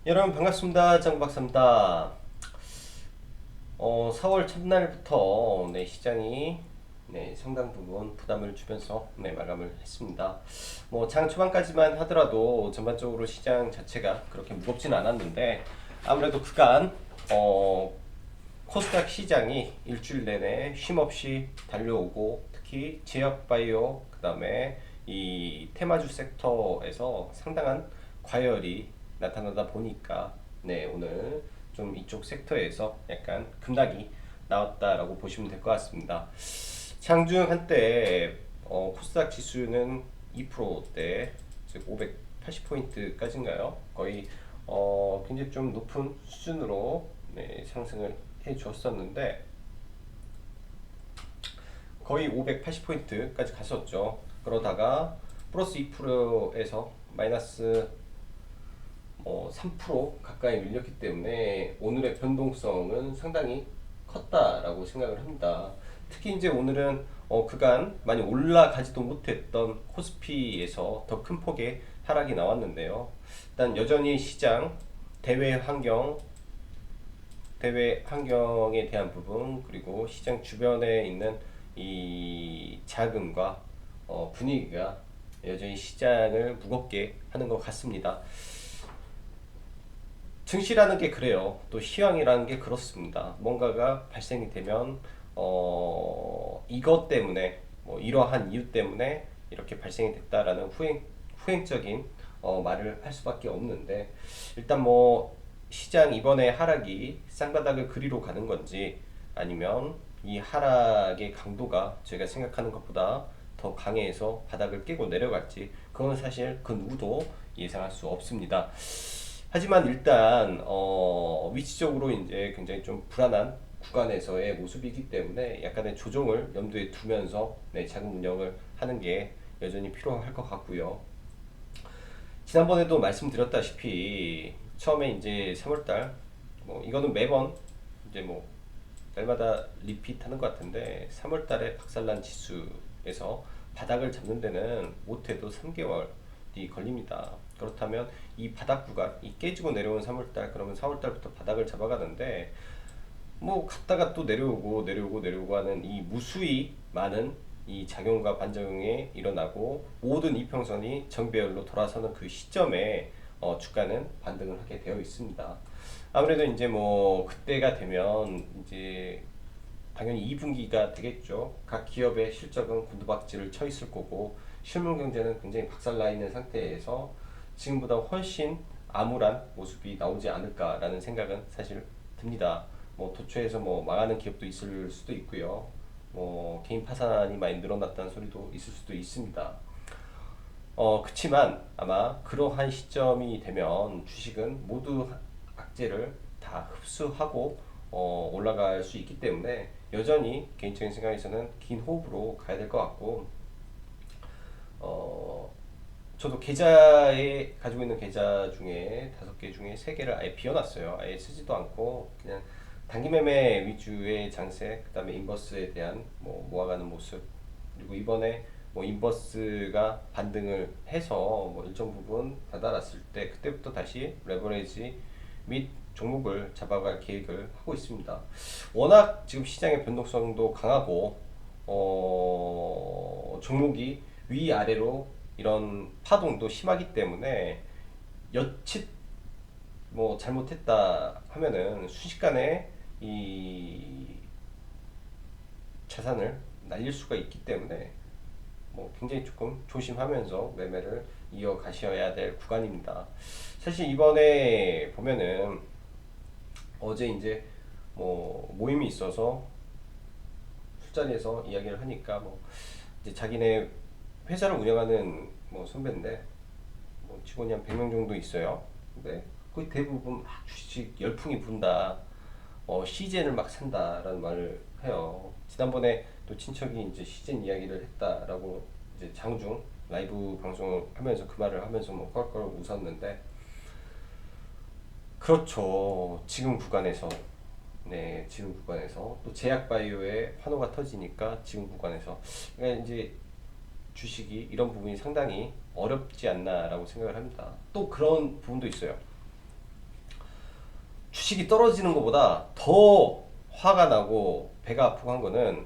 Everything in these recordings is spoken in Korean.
여러분 반갑습니다. 장박사입니다. 4월 첫날부터 시장이 상당 부분 부담을 주면서 마감을 했습니다. 장 초반까지만 하더라도 전반적으로 시장 자체가 그렇게 무겁지는 않았는데 아무래도 그간 코스닥 시장이 일주일 내내 쉼없이 달려오고 특히 제약바이오 그다음에 이 테마주 섹터에서 상당한 과열이 나타나다 보니까 오늘 좀 이쪽 섹터에서 약간 급락이 나왔다라고 보시면 될 것 같습니다. 장중 한때 코스닥 지수는 2%대 즉 580포인트까지인가요? 거의 굉장히 좀 높은 수준으로 상승을 해 주었었는데 거의 580포인트까지 갔었죠. 그러다가 플러스 2%에서 마이너스 3% 가까이 밀렸기 때문에 오늘의 변동성은 상당히 컸다라고 생각을 합니다. 특히 이제 오늘은 그간 많이 올라가지도 못했던 코스피에서 더 큰 폭의 하락이 나왔는데요. 일단 여전히 시장 대외 환경에 대한 부분 그리고 시장 주변에 있는 이 자금과 분위기가 여전히 시장을 무겁게 하는 것 같습니다. 증시라는 게 그래요. 또 시황이라는 게 그렇습니다. 뭔가가 발생이 되면 이것 때문에 이러한 이유 때문에 이렇게 발생이 됐다라는 후행적인 말을 할 수밖에 없는데 일단 시장 이번에 하락이 쌍바닥을 그리러 가는 건지 아니면 이 하락의 강도가 저희가 생각하는 것보다 더 강해서 바닥을 깨고 내려갈지 그건 사실 그 누구도 예상할 수 없습니다. 하지만 일단 위치적으로 이제 굉장히 좀 불안한 구간에서의 모습이기 때문에 약간의 조정을 염두에 두면서 자금 운영을 하는 게 여전히 필요할 것 같고요. 지난번에도 말씀드렸다시피 처음에 이제 3월달 이거는 매번 이제 날마다 리핏하는 것 같은데 3월달에 박살난 지수에서 바닥을 잡는 데는 못해도 3개월이 걸립니다. 그렇다면 이 바닥 구간, 이 깨지고 내려온 3월달 그러면 4월달부터 바닥을 잡아가는데 갔다가 또 내려오고 하는 이 무수히 많은 이 작용과 반작용이 일어나고 모든 이평선이 정배열로 돌아서는 그 시점에 주가는 반등을 하게 되어 있습니다. 아무래도 이제 그때가 되면 이제 당연히 2분기가 되겠죠. 각 기업의 실적은 곤두박질을 쳐 있을 거고 실물 경제는 굉장히 박살나 있는 상태에서 지금보다 훨씬 암울한 모습이 나오지 않을까라는 생각은 사실 듭니다. 도처에서 망하는 기업도 있을 수도 있고요. 개인 파산이 많이 늘어났다는 소리도 있을 수도 있습니다. 그치만 아마 그러한 시점이 되면 주식은 모두 악재를 다 흡수하고 올라갈 수 있기 때문에 여전히 개인적인 생각에서는 긴 호흡으로 가야 될 것 같고 저도 계좌에 가지고 있는 계좌 중에 5개 중에 3개를 아예 비워놨어요. 아예 쓰지도 않고 그냥 단기 매매 위주의 장세, 그다음에 인버스에 대한 모아가는 모습, 그리고 이번에 인버스가 반등을 해서 일정 부분 다다랐을 때 그때부터 다시 레버리지 및 종목을 잡아갈 계획을 하고 있습니다. 워낙 지금 시장의 변동성도 강하고 종목이 위아래로 이런 파동도 심하기 때문에 여칫 잘못했다 하면은 순식간에 이 자산을 날릴 수가 있기 때문에 굉장히 조금 조심하면서 매매를 이어가셔야 될 구간입니다. 사실 이번에 보면은 어제 이제 모임이 있어서 술자리에서 이야기를 하니까 이제 자기네 회사를 운영하는 선배인데 직원이 한 100명 정도 있어요. 근데 거의 대부분 막 주식 열풍이 분다. 시젠을 막 산다라는 말을 해요. 지난번에 또 친척이 이제 시젠 이야기를 했다라고 이제 장중 라이브 방송을 하면서 그 말을 하면서 껄껄 웃었는데 그렇죠. 지금 구간에서 또 제약바이오의 환호가 터지니까 지금 구간에서 그러니까 이제 주식이 이런 부분이 상당히 어렵지 않나라고 생각을 합니다. 또 그런 부분도 있어요. 주식이 떨어지는 것보다 더 화가 나고 배가 아프고 한 거는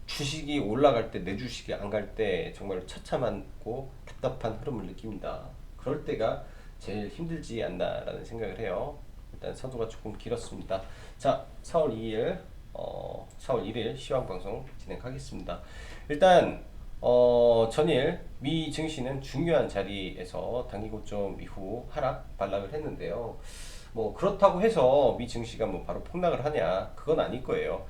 주식이 올라갈 때 내 주식이 안 갈 때 정말 처참하고 답답한 흐름을 느낍니다. 그럴 때가 제일 힘들지 않나라는 생각을 해요. 일단 서두가 조금 길었습니다. 자, 4월 2일, 4월 1일 시황 방송 진행하겠습니다. 일단 전일 미 증시는 중요한 자리에서 단기 고점 이후 하락 반락을 했는데요. 뭐 그렇다고 해서 미 증시가 뭐 바로 폭락을 하냐? 그건 아닐 거예요.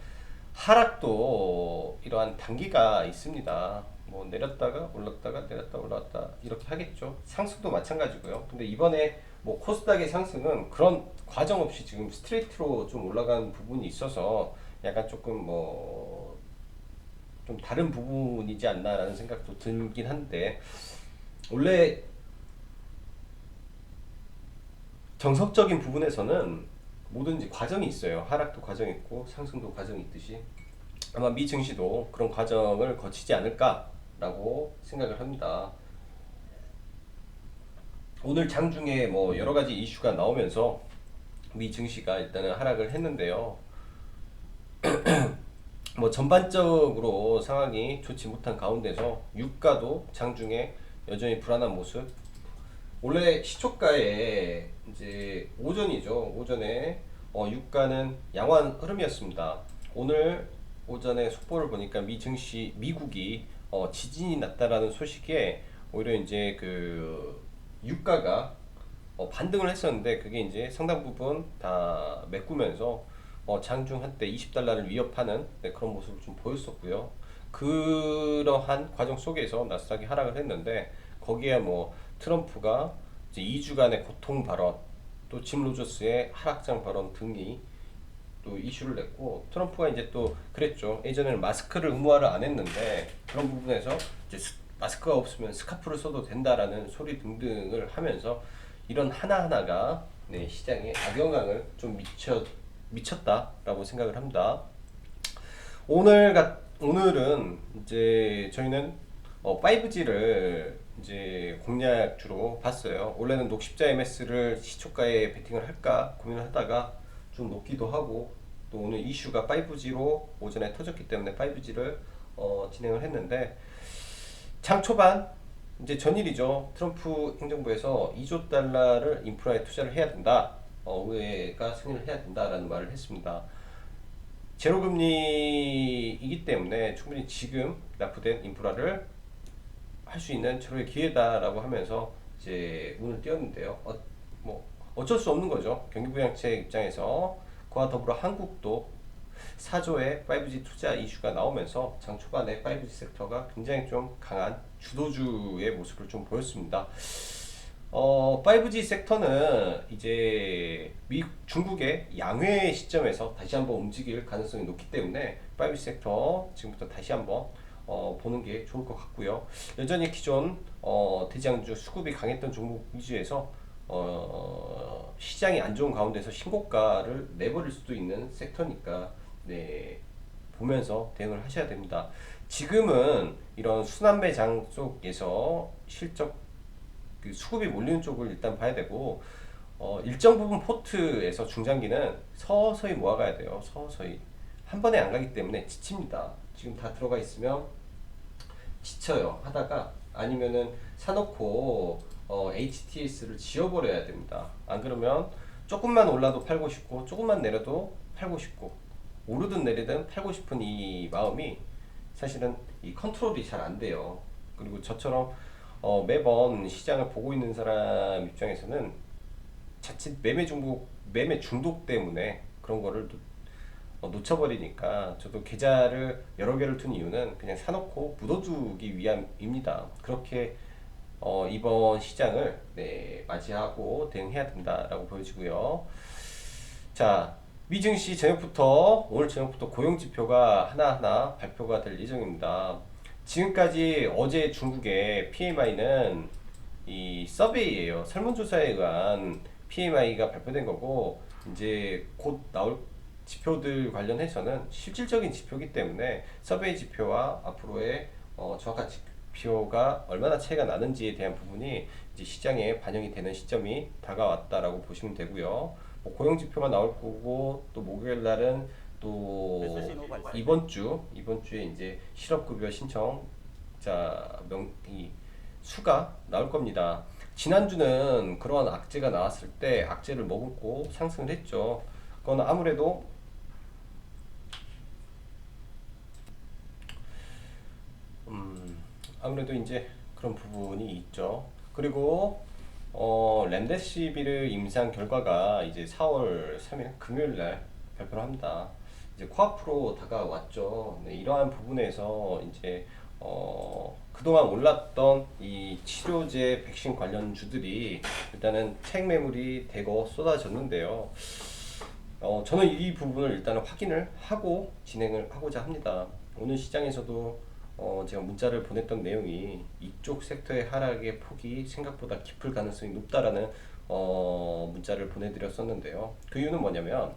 하락도 이러한 단기가 있습니다. 뭐 내렸다가 올랐다가 내렸다 올랐다 이렇게 하겠죠. 상승도 마찬가지고요. 근데 이번에 뭐 코스닥의 상승은 그런 과정 없이 지금 스트레이트로 좀 올라간 부분이 있어서 약간 조금 뭐 좀 다른 부분이지 않나라는 생각도 들긴 한데, 원래 정석적인 부분에서는 뭐든지 과정이 있어요. 하락도 과정이 있고 상승도 과정이 있듯이 아마 미 증시도 그런 과정을 거치지 않을까라고 생각을 합니다. 오늘 장중에 뭐 여러 가지 이슈가 나오면서 미 증시가 일단은 하락을 했는데요. 뭐 전반적으로 상황이 좋지 못한 가운데서 유가도 장중에 여전히 불안한 모습. 원래 시초가에 이제 오전이죠. 오전에 유가는 양호한 흐름이었습니다. 오늘 오전에 속보를 보니까 미 증시 미국이 지진이 났다라는 소식에 오히려 이제 그 유가가 반등을 했었는데 그게 이제 상당 부분 다 메꾸면서 장중 한때 20달러를 위협하는 그런 모습을 좀 보였었고요. 그러한 과정 속에서 나스닥이 하락을 했는데 거기에 뭐 트럼프가 이제 2주간의 고통 발언, 또 짐 로저스의 하락장 발언 등이 또 이슈를 냈고, 트럼프가 이제 또 그랬죠. 예전에는 마스크를 의무화를 안 했는데 그런 부분에서 이제 마스크가 없으면 스카프를 써도 된다라는 소리 등등을 하면서 이런 하나하나가 시장에 악영향을 좀 미쳤다라고 생각을 합니다. 오늘은 이제 저희는 5G를 이제 공략주로 봤어요. 원래는 녹십자 MS를 시초가에 베팅을 할까 고민을 하다가 좀 높기도 하고, 또 오늘 이슈가 5G로 오전에 터졌기 때문에 5G를 진행을 했는데, 장 초반 이제 전일이죠. 트럼프 행정부에서 2조 달러를 인프라에 투자를 해야 된다. 의회가 승인을 해야 된다라는 말을 했습니다. 제로금리이기 때문에 충분히 지금 납부된 인프라를 할 수 있는 절호의 기회다라고 하면서 이제 문을 띄웠는데요. 뭐 어쩔 수 없는 거죠. 경기부양책 입장에서. 그와 더불어 한국도 4조의 5G 투자 이슈가 나오면서 장 초반에 5G 섹터가 굉장히 좀 강한 주도주의 모습을 좀 보였습니다. 5G 섹터는 이제 중국의 양회 시점에서 다시 한번 움직일 가능성이 높기 때문에 5G 섹터 지금부터 다시 한번 보는 게 좋을 것 같고요. 여전히 기존 대장주 수급이 강했던 종목 위주에서 시장이 안 좋은 가운데서 신고가를 내버릴 수도 있는 섹터니까 보면서 대응을 하셔야 됩니다. 지금은 이런 순환매장 쪽에서 실적 그 수급이 몰리는 쪽을 일단 봐야 되고, 일정 부분 포트에서 중장기는 서서히 모아가야 돼요. 서서히 한 번에 안 가기 때문에 지칩니다. 지금 다 들어가 있으면 지쳐요. 하다가 아니면은 사놓고 HTS를 지워버려야 됩니다. 안 그러면 조금만 올라도 팔고 싶고 조금만 내려도 팔고 싶고, 오르든 내리든 팔고 싶은 이 마음이 사실은 이 컨트롤이 잘 안 돼요. 그리고 저처럼 매번 시장을 보고 있는 사람 입장에서는 자칫 매매 중독 때문에 그런 거를 놓쳐버리니까, 저도 계좌를 여러 개를 둔 이유는 그냥 사놓고 묻어두기 위함입니다. 그렇게 이번 시장을 맞이하고 대응해야 된다라고 보여지고요. 자, 미증시 오늘 저녁부터 고용지표가 하나하나 발표가 될 예정입니다. 지금까지 어제 중국의 PMI는 이 서베이예요. 설문조사에 의한 PMI가 발표된 거고, 이제 곧 나올 지표들 관련해서는 실질적인 지표이기 때문에 서베이 지표와 앞으로의 정확한 지표가 얼마나 차이가 나는지에 대한 부분이 이제 시장에 반영이 되는 시점이 다가왔다라고 보시면 되고요. 뭐 고용 지표가 나올 거고 또 목요일 날은 또 이번 주에 이제 실업급여 신청자 이 수가 나올 겁니다. 지난주는 그러한 악재가 나왔을 때 악재를 머금고 상승을 했죠. 그건 아무래도 이제 그런 부분이 있죠. 그리고 렘데시비르 임상 결과가 이제 4월 3일 금요일 날 발표를 합니다. 이제 코앞으로 다가왔죠. 네, 이러한 부분에서 이제 그동안 올랐던 이 치료제 백신 관련주들이 일단은 차익 매물이 대거 쏟아졌는데요. 저는 이 부분을 일단은 확인을 하고 진행을 하고자 합니다. 오늘 시장에서도 제가 문자를 보냈던 내용이 이쪽 섹터의 하락의 폭이 생각보다 깊을 가능성이 높다라는 문자를 보내드렸었는데요. 그 이유는 뭐냐면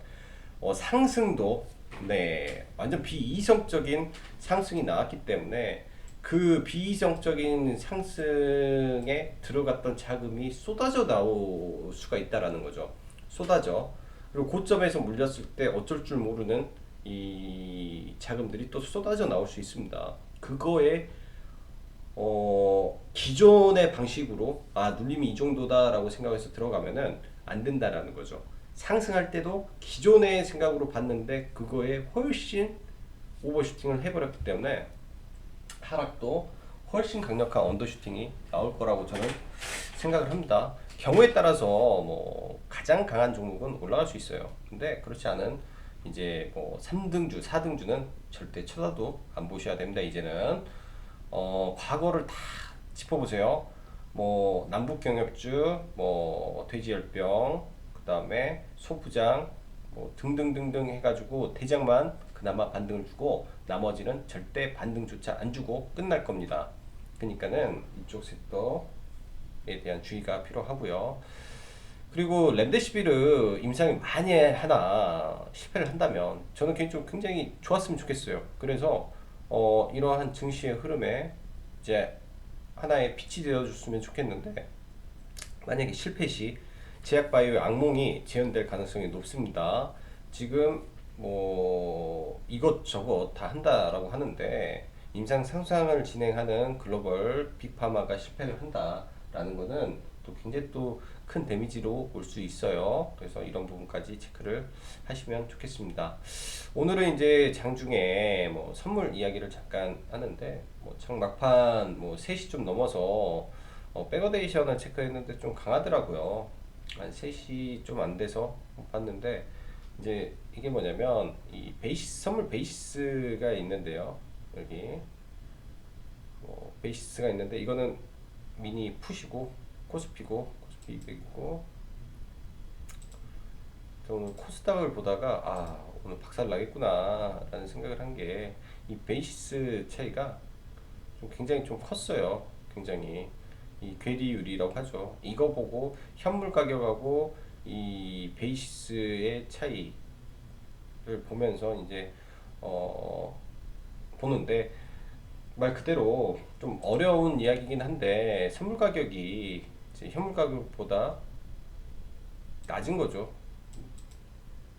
상승도 네 완전 비이성적인 상승이 나왔기 때문에 그 비이성적인 상승에 들어갔던 자금이 쏟아져 나올 수가 있다라는 거죠. 쏟아져. 그리고 고점에서 물렸을 때 어쩔 줄 모르는 이 자금들이 또 쏟아져 나올 수 있습니다. 그거에 기존의 방식으로 눌림이 이 정도다라고 생각해서 들어가면은 안 된다라는 거죠. 상승할 때도 기존의 생각으로 봤는데 그거에 훨씬 오버슈팅을 해버렸기 때문에 하락도 훨씬 강력한 언더슈팅이 나올 거라고 저는 생각을 합니다. 경우에 따라서 뭐 가장 강한 종목은 올라갈 수 있어요. 근데 그렇지 않은 이제 뭐 3등주, 4등주는 절대 쳐다도 안 보셔야 됩니다. 이제는 과거를 다 짚어보세요. 뭐 남북경협주, 뭐 돼지열병, 그 다음에 소부장, 뭐 등등등등 해가지고 대장만 그나마 반등을 주고 나머지는 절대 반등조차 안 주고 끝날 겁니다. 그러니까는 이쪽 섹터에 대한 주의가 필요하고요. 그리고 렘데시비르 임상이 만에 하나 실패를 한다면 저는 개인적으로 굉장히 좋았으면 좋겠어요. 그래서 이러한 증시의 흐름에 이제 하나의 빛이 되어줬으면 좋겠는데 만약에 실패 시 제약바이오의 악몽이 재현될 가능성이 높습니다. 지금 뭐 이것저것 다 한다라고 하는데 임상 상상을 진행하는 글로벌 빅파마가 실패를 한다라는 거는 또 굉장히 또 큰 데미지로 올 수 있어요. 그래서 이런 부분까지 체크를 하시면 좋겠습니다. 오늘은 이제 장중에 뭐 선물 이야기를 잠깐 하는데 뭐 장 막판 뭐 3시 좀 넘어서 백어데이션을 체크했는데 좀 강하더라고요. 한 3시 좀 안 돼서 봤는데 이제 이게 뭐냐면 이 베이시스 선물 베이시스가 있는데요. 여기 뭐 베이시스가 있는데 이거는 미니 푸시고 코스피고 코스피 200이고 오늘 코스닥을 보다가 오늘 박살 나겠구나 라는 생각을 한 게 이 베이시스 차이가 좀 굉장히 좀 컸어요. 굉장히 이 괴리율이라고 하죠. 이거 보고 현물 가격하고 이 베이시스의 차이를 보면서 이제 보는데 말 그대로 좀 어려운 이야기긴 한데 선물 가격이 이제 현물 가격보다 낮은 거죠.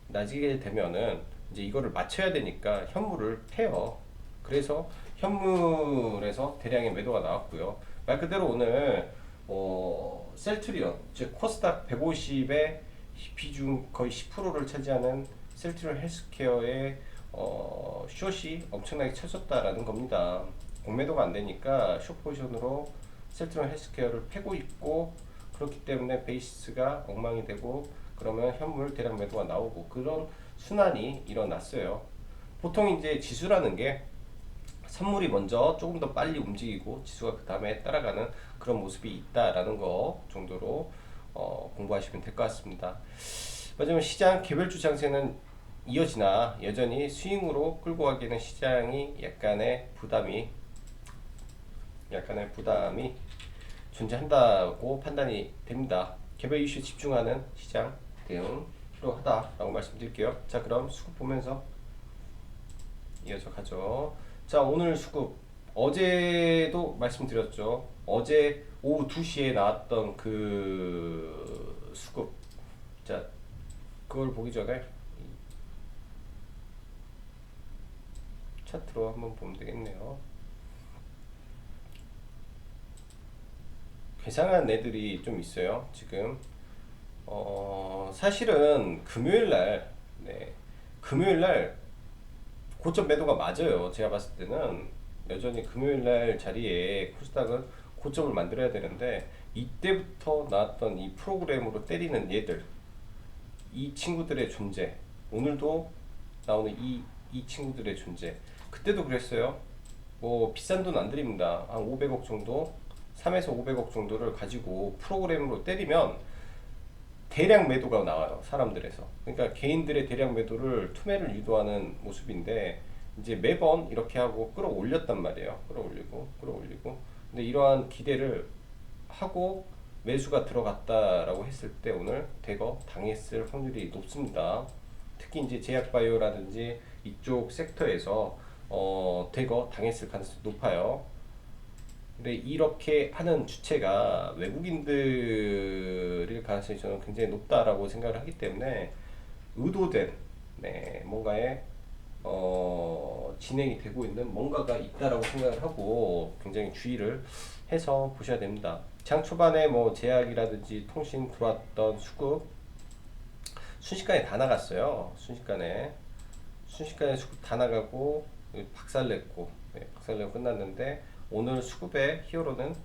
낮게 되면은 이제 이거를 맞춰야 되니까 현물을 패요. 그래서 현물에서 대량의 매도가 나왔고요. 말 그대로 오늘 셀트리온 즉 코스닥 150의 비중 거의 10%를 차지하는 셀트리온 헬스케어의 숏이 엄청나게 쳐졌다라는 겁니다. 공매도가 안 되니까 숏 포지션으로 셀트리온 헬스케어를 패고 있고 그렇기 때문에 베이시스가 엉망이 되고 그러면 현물 대량 매도가 나오고 그런 순환이 일어났어요. 보통 이제 지수라는 게 선물이 먼저 조금 더 빨리 움직이고 지수가 그 다음에 따라가는 그런 모습이 있다라는 거 정도로 공부하시면 될 것 같습니다. 마지막 시장 개별주 장세는 이어지나 여전히 스윙으로 끌고 가기에는 시장이 약간의 부담이 존재한다고 판단이 됩니다. 개별 이슈 집중하는 시장 대응 필요하다라고 말씀드릴게요. 자, 그럼 수급 보면서 이어서 가죠. 자, 오늘 수급 어제도 말씀드렸죠. 어제 오후 2시에 나왔던 그 수급. 자, 그걸 보기 전에 차트로 한번 보면 되겠네요. 괴상한 애들이 좀 있어요. 지금 사실은 금요일날, 네, 금요일날 고점 매도가 맞아요. 제가 봤을 때는 여전히 금요일날 자리에 코스닥은 고점을 만들어야 되는데, 이때부터 나왔던 이 프로그램으로 때리는 얘들, 이 친구들의 존재, 오늘도 나오는 이 친구들의 존재, 그때도 그랬어요. 뭐 비싼 돈 안 드립니다. 한 500억 정도, 3에서 500억 정도를 가지고 프로그램으로 때리면 대량 매도가 나와요, 사람들에서. 그러니까 개인들의 대량 매도를 투매를 유도하는 모습인데, 이제 매번 이렇게 하고 끌어올렸단 말이에요. 끌어올리고 끌어올리고. 근데 이러한 기대를 하고 매수가 들어갔다라고 했을 때 오늘 대거 당했을 확률이 높습니다. 특히 이제 제약바이오라든지 이쪽 섹터에서 대거 당했을 가능성이 높아요. 근데 이렇게 하는 주체가 외국인들일 가능성이 저는 굉장히 높다라고 생각을 하기 때문에, 의도된, 네, 뭔가의 진행이 되고 있는 뭔가가 있다라고 생각을 하고 굉장히 주의를 해서 보셔야 됩니다. 장 초반에 뭐 제약이라든지 통신 들어왔던 수급 순식간에 다 나갔어요. 순식간에 수급 다 나가고 박살냈고, 네, 박살내고 끝났는데, 오늘 수급의 히어로는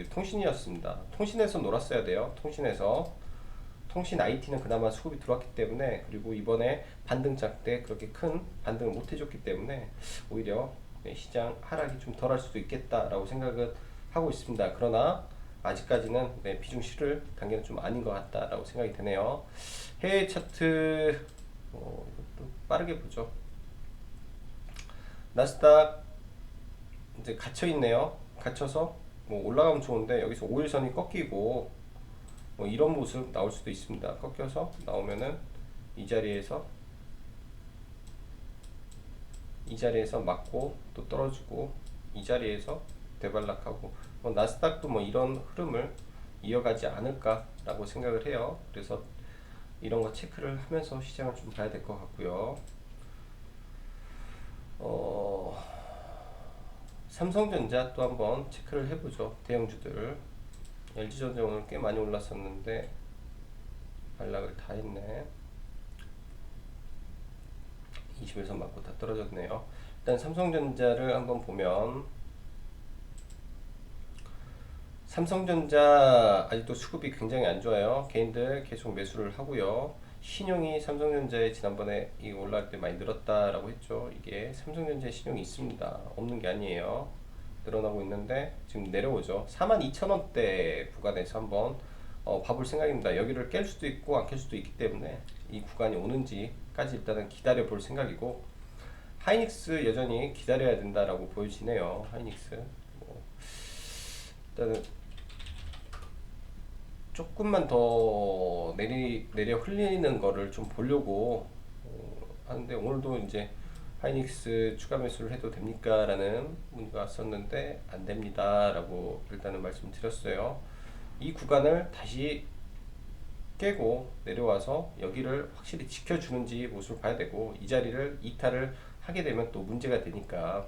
통신이었습니다. 통신에서 놀았어야 돼요. 통신 IT는 그나마 수급이 들어왔기 때문에, 그리고 이번에 반등장 때 그렇게 큰 반등을 못 해줬기 때문에 오히려 시장 하락이 좀 덜할 수도 있겠다라고 생각을 하고 있습니다. 그러나 아직까지는 비중 실을 단계는 좀 아닌 것 같다라고 생각이 되네요. 해외 차트 이것도 빠르게 보죠. 나스닥 이제 갇혀 있네요. 갇혀서 뭐 올라가면 좋은데 여기서 5일선이 꺾이고 뭐 이런 모습 나올 수도 있습니다. 꺾여서 나오면은 이 자리에서 맞고 또 떨어지고, 이 자리에서 대발락하고, 뭐 나스닥도 뭐 이런 흐름을 이어가지 않을까라고 생각을 해요. 그래서 이런 거 체크를 하면서 시장을 좀 봐야 될 것 같고요. 삼성전자 또 한번 체크를 해보죠. 대형주들. LG전자 오늘 꽤 많이 올랐었는데 반락을 다 했네. 20에서 맞고 다 떨어졌네요. 일단 삼성전자를 한번 보면, 삼성전자 아직도 수급이 굉장히 안 좋아요. 개인들 계속 매수를 하고요. 신용이 삼성전자에 지난번에 이 올라갈 때 많이 늘었다라고 했죠. 이게 삼성전자에 신용이 있습니다. 없는 게 아니에요. 늘어나고 있는데 지금 내려오죠. 42,000원대 구간에서 한번 봐볼 생각입니다. 여기를 깰 수도 있고 안 깰 수도 있기 때문에 이 구간이 오는지까지 일단은 기다려 볼 생각이고, 하이닉스 여전히 기다려야 된다라고 보여지네요. 하이닉스 일단은 조금만 더 내려 흘리는 거를 좀 보려고 하는데, 오늘도 이제 하이닉스 추가 매수를 해도 됩니까? 라는 문의가 왔었는데 안 됩니다 라고 일단은 말씀드렸어요. 이 구간을 다시 깨고 내려와서 여기를 확실히 지켜주는지 모습을 봐야 되고, 이 자리를 이탈을 하게 되면 또 문제가 되니까,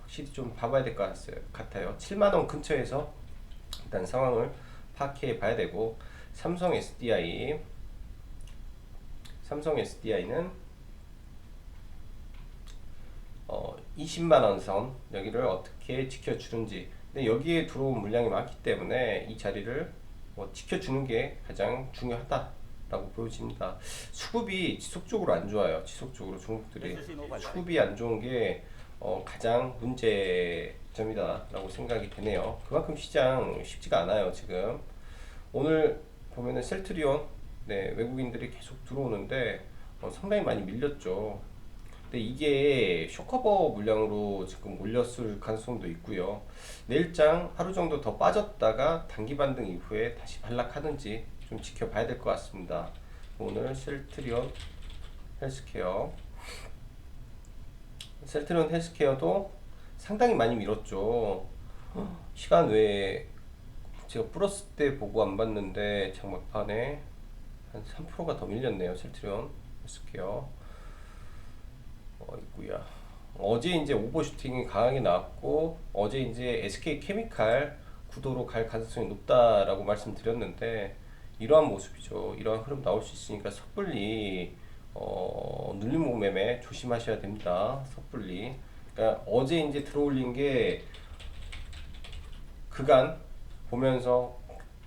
확실히 좀 봐봐야 될 것 같아요. 7만원 근처에서 일단 상황을 파악해 봐야 되고, 삼성 SDI는 20만원 선 여기를 어떻게 지켜주는지. 근데 여기에 들어온 물량이 많기 때문에 이 자리를 지켜주는 게 가장 중요하다라고 보여집니다. 수급이 지속적으로 안 좋아요. 종목들이 수급이 안 좋은 게 가장 문제점이다라고 생각이 되네요. 그만큼 시장 쉽지가 않아요. 지금 오늘 보면은 셀트리온, 외국인들이 계속 들어오는데 상당히 많이 밀렸죠. 근데 이게 쇼커버 물량으로 지금 올렸을 가능성도 있고요. 내일장 하루 정도 더 빠졌다가 단기 반등 이후에 다시 반락하는지 좀 지켜봐야 될 것 같습니다. 오늘 셀트리온 헬스케어도 상당히 많이 밀었죠. 시간 외에 제가 플러스 때 보고 안 봤는데 장막판에 한 3%가 더 밀렸네요. 셀트리온 헬스케어. 있구야. 어제 이제 오버슈팅이 강하게 나왔고 어제 이제 SK 케미칼 구도로 갈 가능성이 높다라고 말씀드렸는데 이러한 모습이죠. 이러한 흐름 나올 수 있으니까 섣불리 눌림목 매매 조심하셔야 됩니다. 섣불리. 그러니까 어제 이제 들어올린 게 그간 보면서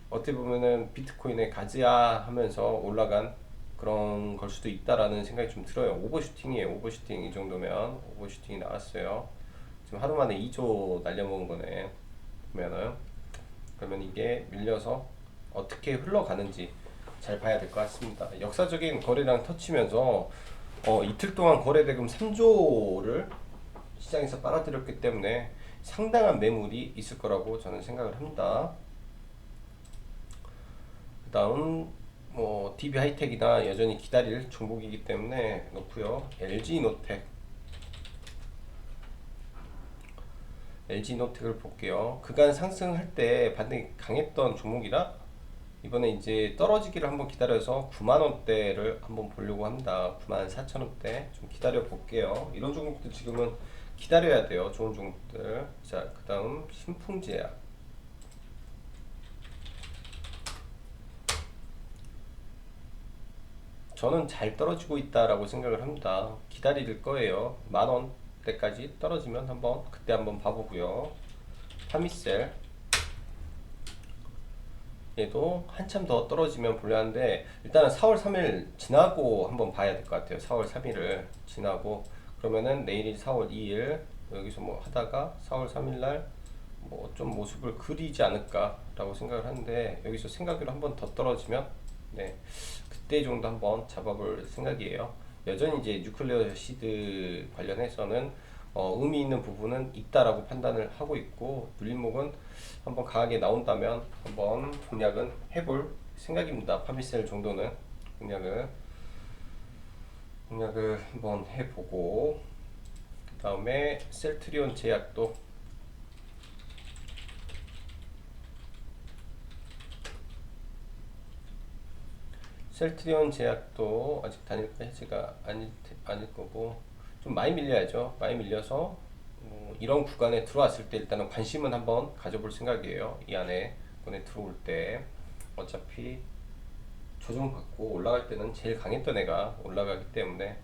어떻게 보면은 비트코인의 가즈야 하면서 올라간 그런 걸 수도 있다라는 생각이 좀 들어요. 오버슈팅이에요. 오버슈팅 이 정도면 오버슈팅이 나왔어요. 지금 하루 만에 2조 날려먹은 거네. 보면은 그러면 이게 밀려서 어떻게 흘러가는지 잘 봐야 될 것 같습니다. 역사적인 거래량 터치면서 이틀 동안 거래대금 3조를 시장에서 빨아들였기 때문에 상당한 매물이 있을 거라고 저는 생각을 합니다. 그 다음 뭐 DB 하이텍이나 여전히 기다릴 종목이기 때문에 놓고요. LG노텍을 볼게요. 그간 상승할 때 반등이 강했던 종목이라 이번에 이제 떨어지기를 한번 기다려서 9만원대를 한번 보려고 합니다. 94,000원대 좀 기다려 볼게요. 이런 종목들 지금은 기다려야 돼요. 좋은 종목들. 자, 그 다음 신풍제약. 저는 잘 떨어지고 있다라고 생각을 합니다. 기다릴 거예요. 만원대까지 떨어지면 그때 한번 봐보고요. 파미셀 얘도 한참 더 떨어지면 볼려 하는데 일단은 4월 3일 지나고 한번 봐야 될 것 같아요. 4월 3일을 지나고 그러면은 내일이 4월 2일 여기서 뭐 하다가 4월 3일 날 뭐 좀 모습을 그리지 않을까 라고 생각을 하는데 여기서 생각으로 한번 더 떨어지면 네 그때 정도 한번 잡아볼 생각이에요. 여전히 이제 뉴클리어 시드 관련해서는 의미 있는 부분은 있다라고 판단을 하고 있고 눌림목은 한번 강하게 나온다면 한번 공략은 해볼 생각입니다. 파미셀 정도는 공략을 한번 해보고 그 다음에 셀트리온 제약도 아직 단일 해지가 아닐 거고 좀 많이 밀려야죠. 많이 밀려서 이런 구간에 들어왔을 때 일단은 관심은 한번 가져볼 생각이에요. 이 안에 들어올 때 어차피 조정받고 올라갈 때는 제일 강했던 애가 올라가기 때문에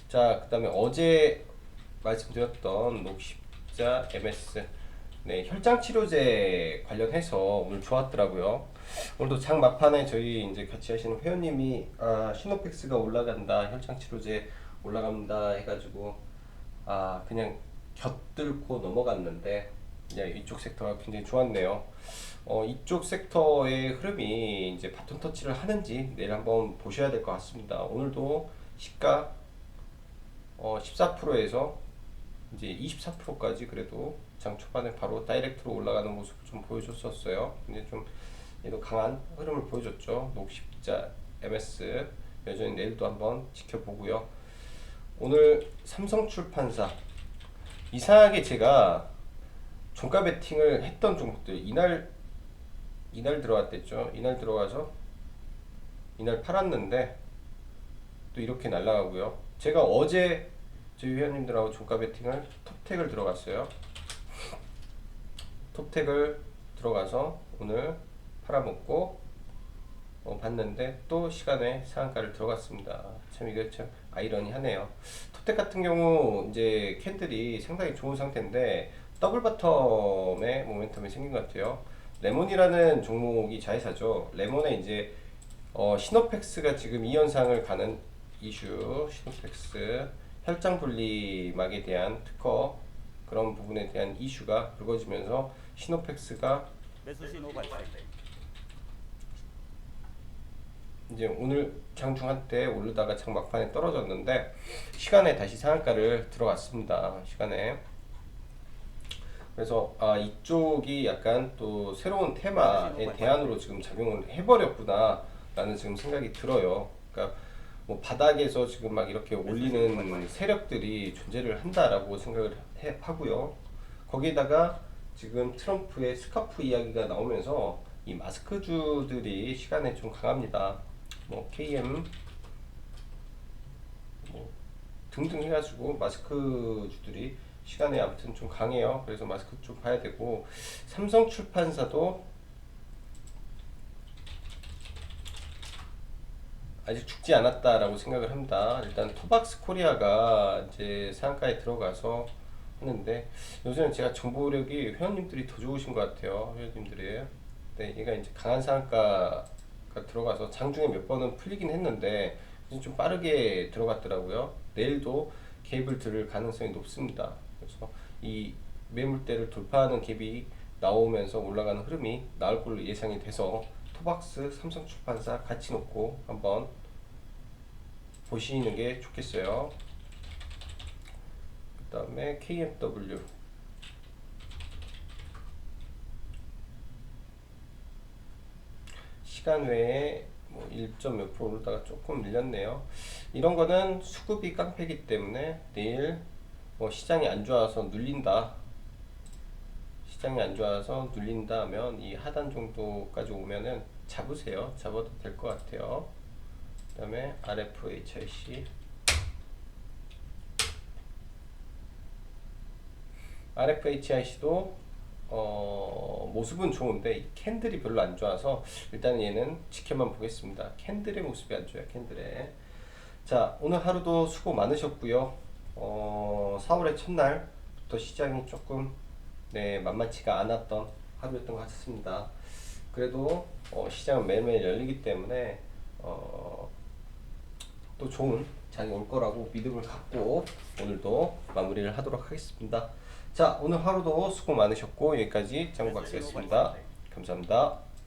자, 그 다음에 어제 말씀드렸던 녹십자 MS 네, 혈장치료제 관련해서 오늘 좋았더라고요. 오늘도 장 막판에 저희 이제 같이 하시는 회원님이 시노펙스가 올라간다, 혈장치료제 올라간다 해가지고 그냥 곁들고 넘어갔는데 그냥 이쪽 섹터가 굉장히 좋았네요. 이쪽 섹터의 흐름이 이제 바톤 터치를 하는지 내일 한번 보셔야 될 것 같습니다. 오늘도 시가 14%에서 이제 24%까지 그래도 장 초반에 바로 다이렉트로 올라가는 모습을 좀 보여줬었어요. 근데 좀 얘도 강한 흐름을 보여줬죠. 녹십자 MS 여전히 내일도 한번 지켜보고요. 오늘 삼성출판사 이상하게 제가 종가 베팅을 했던 종목들 이날 들어왔댔죠. 이날 들어가서 이날 팔았는데 또 이렇게 날라가고요. 제가 어제 저희 회원님들하고 종가 베팅을 톱텍을 들어갔어요. 톱텍을 들어가서 오늘 팔아먹고 봤는데 또 시간에 상한가를 들어갔습니다. 참 이게 참 아이러니하네요. 톱텍 같은 경우 이제 캔들이 상당히 좋은 상태인데 더블 바텀의 모멘텀이 생긴 것 같아요. 레몬이라는 종목이 자회사죠. 레몬에 이제 시노펙스가 지금 이 현상을 가는 이슈, 시노펙스 혈장 분리막에 대한 특허 그런 부분에 대한 이슈가 불거지면서 시노펙스가 이제 오늘 장중 한때 오르다가 장 막판에 떨어졌는데 시간에 다시 상한가를 들어갔습니다. 시간에 그래서 이쪽이 약간 또 새로운 테마의 대안으로 지금 작용을 해버렸구나 라는 지금 생각이 들어요. 그러니까 뭐 바닥에서 지금 막 이렇게 올리는 세력들이 존재를 한다라고 생각을 하고요. 거기에다가 지금 트럼프의 스카프 이야기가 나오면서 이 마스크주들이 시간에 좀 강합니다. 뭐 KM 뭐 등등 해가지고 마스크주들이 시간에 아무튼 좀 강해요. 그래서 마스크 좀 봐야 되고, 삼성출판사도 아직 죽지 않았다라고 생각을 합니다. 일단 토박스 코리아가 이제 상가에 들어가서 하는데, 요새는 제가 정보력이 회원님들이 더 좋으신 것 같아요. 회원님들이. 네, 얘가 이제 강한 상가가 들어가서 장중에 몇 번은 풀리긴 했는데 이제 좀 빠르게 들어갔더라고요. 내일도 갭을 들을 가능성이 높습니다. 그래서 이 매물대를 돌파하는 갭이 나오면서 올라가는 흐름이 나올 걸로 예상이 돼서 토박스, 삼성출판사 같이 놓고 한번 보시는 게 좋겠어요. 그 다음에 KMW 시간 외에 뭐 1점 몇 프로 오르다가 조금 밀렸네요. 이런 거는 수급이 깡패기 때문에 내일 뭐 시장이 안 좋아서 눌린다, 시장이 안 좋아서 눌린다 하면 이 하단 정도까지 오면은 잡으세요. 잡아도 될 것 같아요. 그 다음에 RFHIC, RFHIC도 모습은 좋은데 이 캔들이 별로 안 좋아서 일단 얘는 지켜만 보겠습니다. 캔들의 모습이 안 좋아요. 캔들의. 자, 오늘 하루도 수고 많으셨고요. 4월의 첫날부터 시장이 조금 만만치가 않았던 하루였던 것 같습니다. 그래도 시장은 매일매일 열리기 때문에 또 좋은 장이 올 거라고 믿음을 갖고 오늘도 마무리를 하도록 하겠습니다. 자, 오늘 하루도 수고 많으셨고 여기까지 장박스였습니다. 감사합니다.